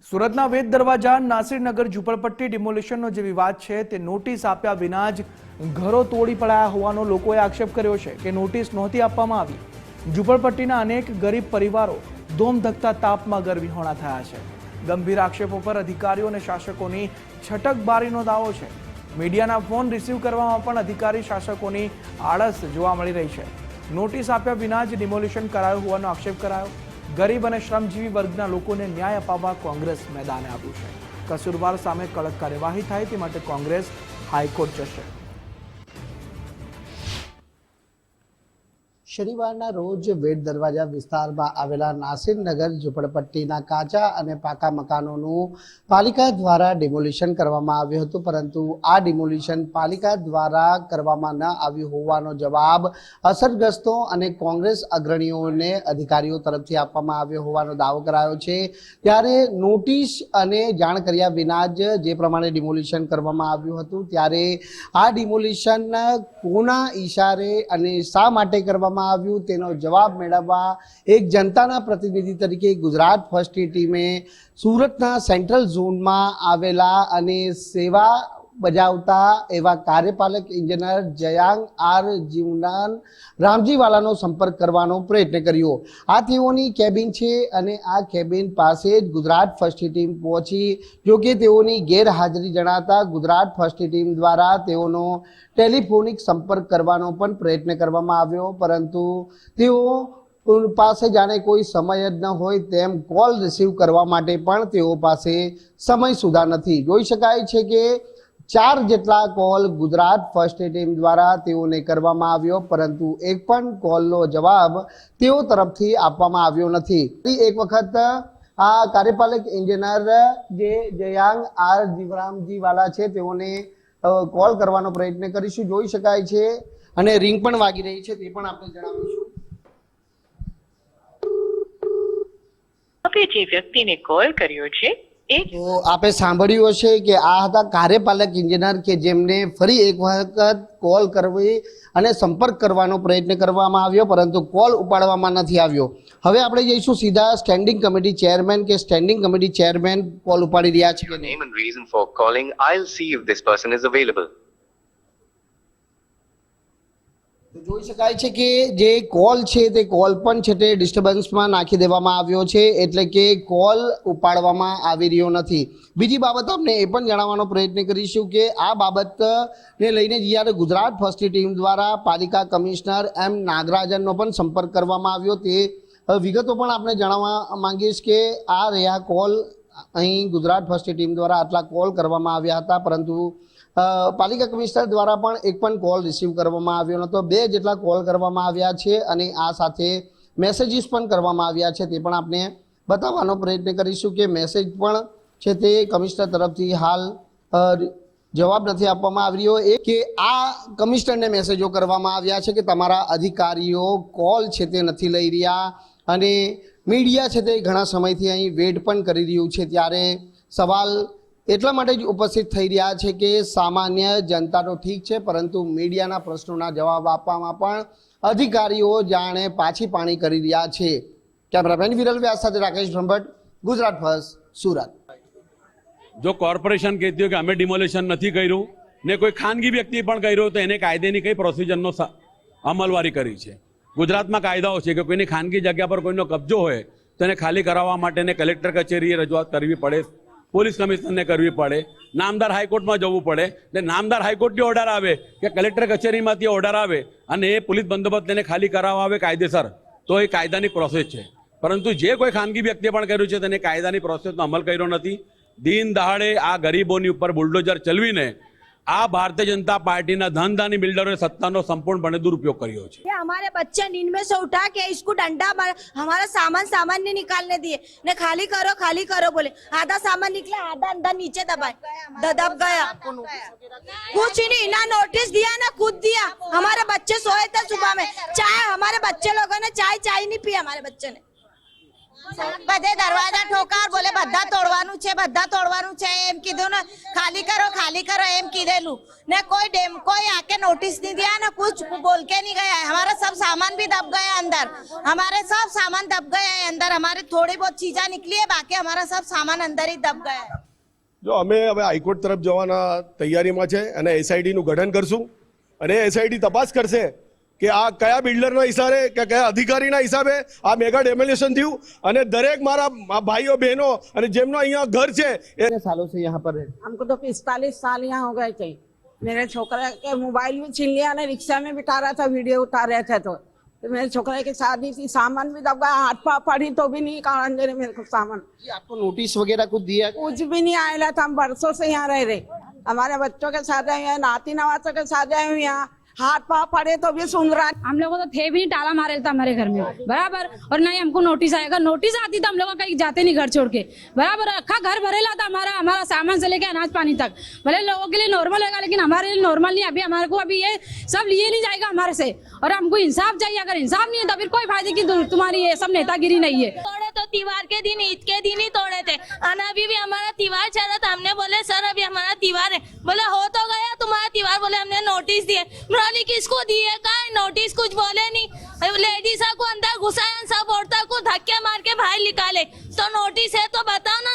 સુરતના વેદ દરવાજા નાસિરનગર ઝુંપડપટ્ટી ડિમોલિશનનો જે વિવાદ છે તે નોટિસ આપ્યા વિના જ ઘરો તોડી પડાયા હોવાનો લોકોએ આક્ષેપ કર્યો છે કે નોટિસ નહોતી આપવામાં આવી। ઝુંપડપટ્ટીના અનેક ગરીબ પરિવારો ધોમધકતા તાપમાં ગરમીહોણા થયા છે। ગંભીર આક્ષેપો પર અધિકારીઓ અને શાસકોની છટકબારીનો દાવો છે। મીડિયાના ફોન રિસીવ કરવામાં પણ અધિકારી શાસકોની આળસ જોવા મળી રહી છે। નોટિસ આપ્યા વિના જ ડિમોલિશન કરાયું હોવાનો આક્ષેપ કરાયો। ગરીબ અને શ્રમજીવી વર્ગના લોકોને ન્યાય અપાવવા કોંગ્રેસ મેદાને આવ્યું છે। કસૂરવાર સામે કડક કાર્યવાહી થાય તે માટે કોંગ્રેસ હાઈકોર્ટ જશે। શનિવારના રોજ વેડ દરવાજા વિસ્તારમાં આવેલા નાસિરનગર ઝુંપડપટ્ટીના કાચા અને પાકા મકાનોનું પાલિકા દ્વારા ડિમોલિશન કરવામાં આવ્યું હતું, પરંતુ આ ડિમોલિશન પાલિકા દ્વારા કરવામાં ન આવ્યું હોવાનો જવાબ અસરગ્રસ્તો અને કોંગ્રેસ અગ્રણીઓને અધિકારીઓ તરફથી આપવામાં આવ્યો હોવાનો દાવો કરાયો છે। ત્યારે નોટિસ અને જાણ કર્યા વિના જ જે પ્રમાણે ડિમોલિશન કરવામાં આવ્યું હતું, ત્યારે આ ડિમોલિશન કોના ઈશારે અને શા માટે કરવામાં આવ્યું તેનો જવાબ મેળવવા એક જનતાના પ્રતિનિધિ તરીકે ગુજરાત ફર્સ્ટની ટીમે સુરતના સેન્ટ્રલ ઝોનમાં આવેલા અને સેવા બજાવતા એવા કાર્યપાલક એન્જિનિયર જયાંગ આર જીવનાન રામજીવાલાનો સંપર્ક કરવાનો પ્રયત્ન કર્યો। આ તેઓની કેબિન છે અને આ કેબિન પાસે જ ગુજરાત ફર્સ્ટની ટીમ પહોંચી। જો કે તેઓની ગેરહાજરી જણાતા ગુજરાત ફર્સ્ટની ટીમ દ્વારા તેઓનો ટેલિફોનિક સંપર્ક કરવાનો પણ પ્રયત્ન કરવામાં આવ્યો, પરંતુ તેઓ પાસે જાણે કોઈ સમય જ ન હોય તેમ કોલ રિસીવ કરવા માટે પણ તેઓ પાસે સમય સુધા નથી। જોઈ શકાય છે કે 4 જેટલા કોલ ગુજરાત ફર્સ્ટ ટીમ દ્વારા તેઓને કરવામાં આવ્યો, પરંતુ એક પણ કોલનો જવાબ તેઓ તરફથી આપવામાં આવ્યો નથી। એક વખત આ કાર્યપાલક એન્જિનિયર જે જયાંગ આર જીવરામજીવાલા છે તેઓને કોલ કરવાનો પ્રયત્ન કરીશું। જોઈ શકાય છે અને રિંગ પણ વાગી રહી છે તે પણ આપણે જણાવીશું। આપે જે વ્યક્તિને કોલ કર્યો છે તો આપે સાંભળ્યું હશે કે આ હતા કાર્યપાલક એન્જિનિયર કે જેમને ફરી એક વખત કોલ કરવી અને સંપર્ક કરવાનો પ્રયત્ન કરવામાં આવ્યો, પરંતુ કોલ ઉપાડવામાં નથી આવ્યો। હવે આપણે જઈશું સીધા સ્ટેન્ડિંગ કમિટી ચેરમેન કે સ્ટેન્ડિંગ કમિટી ચેરમેન કોલ ઉપાડી રહ્યા છે કે name and reason for calling. I'll see if this person is available. જોઈ શકાય છે કે જે કોલ છે તે કોલ પણ છે તે ડિસ્ટર્બન્સમાં નાખી દેવામાં આવ્યો છે, એટલે કે કોલ ઉપાડવામાં આવી રહ્યો નથી। બીજી બાબત અમને એ પણ જણાવવાનો પ્રયત્ન કરીશું કે આ બાબતને લઈને જ્યારે ગુજરાત ફર્સ્ટની ટીમ દ્વારા પાલિકા કમિશનર એમ નાગરાજનનો પણ સંપર્ક કરવામાં આવ્યો, તે વિગતો પણ આપણે જાણવા માંગીશ કે આ રહ્યા કોલ। અહીં ગુજરાત ફર્સ્ટની ટીમ દ્વારા આટલા કોલ કરવામાં આવ્યા હતા, પરંતુ પાલિકા કમિશનર દ્વારા પણ એક પણ કોલ રિસીવ કરવામાં આવ્યો નહોતો। 2 જેટલા કોલ કરવામાં આવ્યા છે અને આ સાથે મેસેજીસ પણ કરવામાં આવ્યા છે, તે પણ આપણે બતાવવાનો પ્રયત્ન કરીશું કે મેસેજ પણ છે તે કમિશનર તરફથી હાલ જવાબ નથી આપવામાં આવી રહ્યો। એ કે આ કમિશનરને મેસેજો કરવામાં આવ્યા છે કે તમારા અધિકારીઓ કોલ છે તે નથી લઈ રહ્યા અને મીડિયા છે તે ઘણા સમયથી અહીં વેઇટ પણ કરી રહ્યું છે। ત્યારે સવાલ એટલા માટે જ ઉપસ્થિત થઈ રહ્યા છે કે સામાન્ય જનતા તો ઠીક છે, પરંતુ મીડિયાના પ્રશ્નોના જવાબ આપવામાં પણ અધિકારીઓ જાણે પાછી પાણી કરી રહ્યા છે। કેમેરામેન વિરલ વ્યાસ સાથે રાકેશ બ્રહ્મભટ્ટ, ગુજરાત ફર્સ્ટ, સુરત। જો કોર્પોરેશન કહેતી હોય કે અમે ડિમોલિશન નથી કર્યું ને કોઈ ખાનગી વ્યક્તિ પણ કર્યું તો એને કાયદેની કઈ પ્રોસિજરનો અમલવારી કરી છે? ગુજરાતમાં કાયદાઓ છે કે કોઈની ખાનગી જગ્યા પર કોઈનો કબજો હોય તો એને ખાલી કરાવવા માટે કલેક્ટર કચેરીએ રજૂઆત કરવી પડે, પોલીસ કમિશનરને કરવી પડે, નામદાર હાઈકોર્ટમાં જવું પડે। એટલે નામદાર હાઈકોર્ટથી ઓર્ડર આવે કે કલેક્ટર કચેરીમાંથી ઓર્ડર આવે અને એ પોલીસ બંદોબસ્ત તેને ખાલી કરાવવા આવે કાયદેસર, તો એ કાયદાની પ્રોસેસ છે। પરંતુ જે કોઈ ખાનગી વ્યક્તિએ પણ કર્યું છે તેને કાયદાની પ્રોસેસનો અમલ કર્યો નથી। દિન દહાડે આ ગરીબોની ઉપર બુલડોઝર ચલાવીને આ भारतीय जनता पार्टी ना धनदानी बिल्डरों सत्ता नो संपूर्णपणे दुरुपयोग करियो छे। हमारे बच्चे नींद में से उठा के इसको डंडा मार, हमारा सामान नहीं निकालने दिए ने खाली करो बोले। आधा सामान निकला, आधा अंदर नीचे दब गया। कुछ नहीं ना नोटिस दिया ना खुद दिया। हमारे बच्चे सोए थे सुबह में, चाय हमारे बच्चे लोगों ने चाय नहीं पी। हमारे बच्चे ने 7 बजे दरवाजा ठोका और बोले बद्दा तोड़वानु છે બધા તોડવાનું છે એમ કીધું ને ખાલી કરો એમ કીધેલું ને કોઈ आके नोटिस नहीं दिया ना कुछ बोल के नहीं गया है हमारा सब सामान भी दब गया अंदर हमारे सब सामान दब गए हैं अंदर हमारे थोड़ी बहुत चीजें निकली है बाकी हमारा सब सामान अंदर ही दब गया है જો અમે હવે હાઈકોર્ટ તરફ જવાના તૈયારીમાં છે અને એસઆઈટીનું ગઠન કરશું અને એસઆઈટી તપાસ કરશે કે આ કયા બિલ્ડરના હિસાબે કે કયા અધિકારીના હિસાબે આ મેગા ડેમોલિશન થયું અને દરેક મારા ભાઈઓ બહેનો અને જેમનો અહીંયા ઘર છે એ कितने सालों से यहाँ पर रहते हमको तो 45 साल यहाँ हो गए थे मेरे छोकरा के मोबाइल भी छीन लिया ना रिक्शा में बिठा रहा था वीडियो उतार रहे थे तो मेरे छोकरे की शादी थी सामान भी दब गया हाथ पा पड़ी तो भी नहीं कारण दे रहे मेरे को सामान हैं आपको नोटिस वगैरह कुछ दिया कुछ भी नहीं आया था हम बरसों से यहाँ रह रहे हमारे बच्चों के साथ रहे हैं नाती नवासों के साथ रहे हैं यहाँ हाथ पा पड़े तो भी सुन रहा हम लोगों को थे भी नहीं ताला मारे था हमारे घर में बराबर और ना ही हमको नोटिस आएगा नोटिस आती तो हम लोग कहीं जाते नहीं घर छोड़ के बराबर अखा घर भरेला था हमारा सामान से लेके अनाज पानी तक भले लोगों के लिए नॉर्मल होगा लेकिन हमारे लिए नॉर्मल नहीं अभी हमारे को अभी ये सब लिए नहीं जाएगा हमारे से और हमको इंसाफ चाहिए अगर इंसाफ नहीं है तो फिर कोई फायदे की तुम्हारी ये सब नेतागिरी नहीं है तोड़े तो त्योहार के दिन ईद के दिन ही तोड़े थे और अभी भी हमारा त्योहार चल रहा था हमने बोले सर अभी हमारा त्योहार है बोले हो तो गया तुम्हारा त्योहार बोले हमने नोटिस दिए मुरली किसको दिए का नोटिस कुछ बोले नहीं लेडीज को अंदर घुसाए सब औरतों को धक्के मार के बाहर निकाले तो नोटिस है तो बताओ ना